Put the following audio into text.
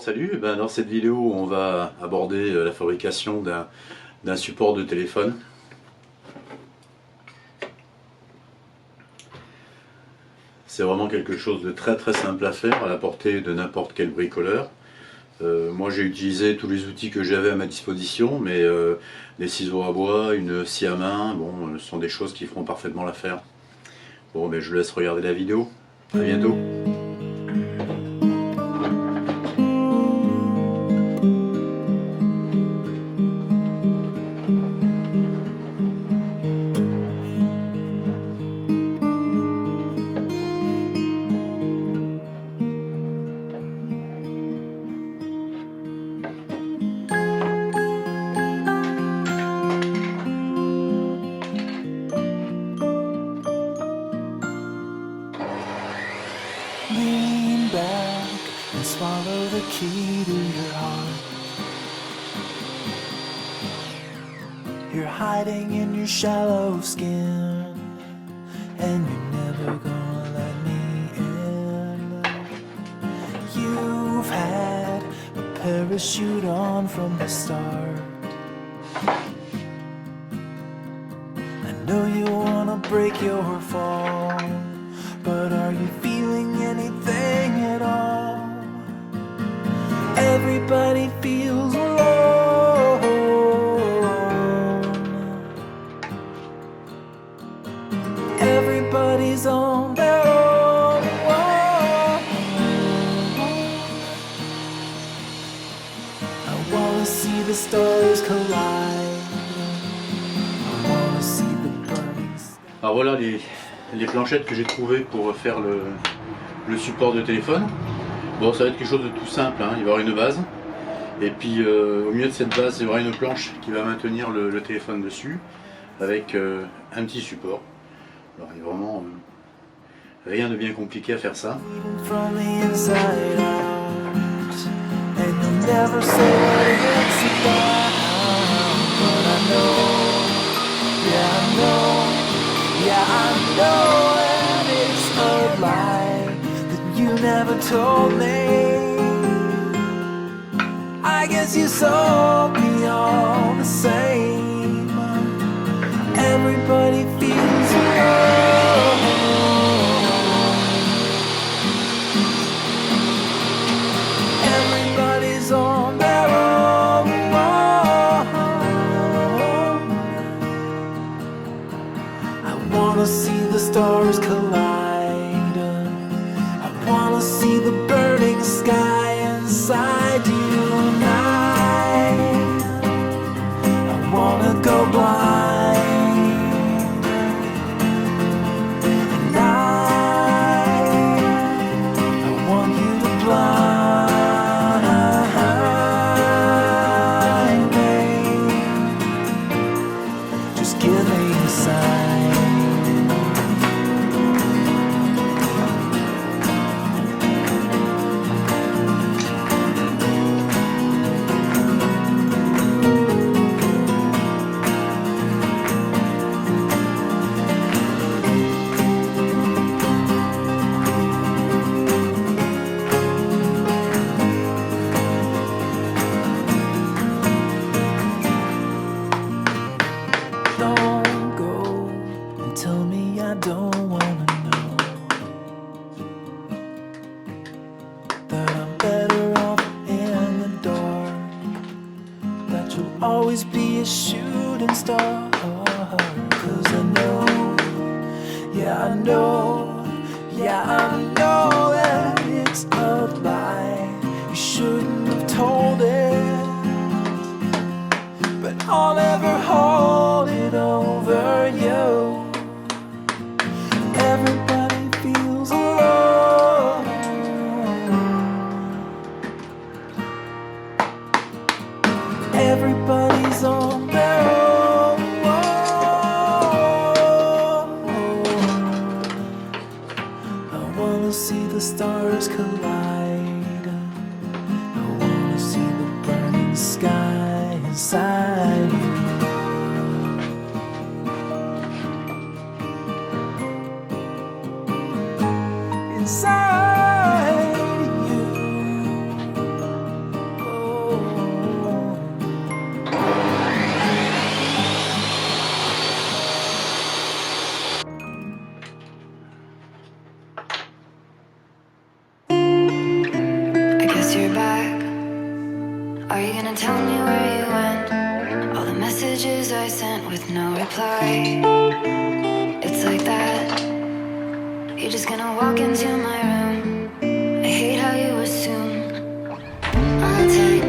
Salut, dans cette vidéo on va aborder la fabrication d'un support de téléphone. C'est vraiment quelque chose de très simple à faire, à la portée de n'importe quel bricoleur. Moi j'ai utilisé tous les outils que j'avais à ma disposition, mais des ciseaux à bois, une scie à main, bon, ce sont des choses qui feront parfaitement l'affaire. Bon, mais je vous laisse regarder la vidéo. À bientôt. Lean back and swallow the key to your heart. You're hiding in your shallow skin, and you're never gonna let me in. You've had a parachute on from the start. I know you wanna break your fall, but are you feeling anything at all? Everybody feels alone. Everybody's on their own. I wanna see the stars collide. I wanna see the burning sky. Alors voilà les planchettes que j'ai trouvées pour faire le support de téléphone. Bon, ça va être quelque chose de tout simple, hein. Il va y avoir une base, et puis au milieu de cette base il y aura une planche qui va maintenir le téléphone dessus, avec un petit support. Alors il y a vraiment rien de bien compliqué à faire ça. From the inside out, and you'll never say what it's about. But I know, yeah I know, yeah I know that it's a lie that you never told me. I guess you sold me all the same. Everybody feels alone. Everybody's on their own. I wanna see the stars collide. I wanna see the burning sky inside you and I wanna go blind. And I want you to blind me. Just give me a sign. Don't go and tell me I don't wanna know that I'm better off in the dark, that you'll always be a shooting star. 'Cause I know, yeah I know, yeah I know that it's a lie. You shouldn't have told it, but I'll never hold it over you. Everybody feels alone. Everybody's on their own. I wanna see the stars collide. I wanna see the burning sky inside you. Inside you. I guess you're back. Are you gonna tell me where you went? All the messages I sent with no reply. It's like that. You're just gonna walk into my room. I hate how you assume I'll take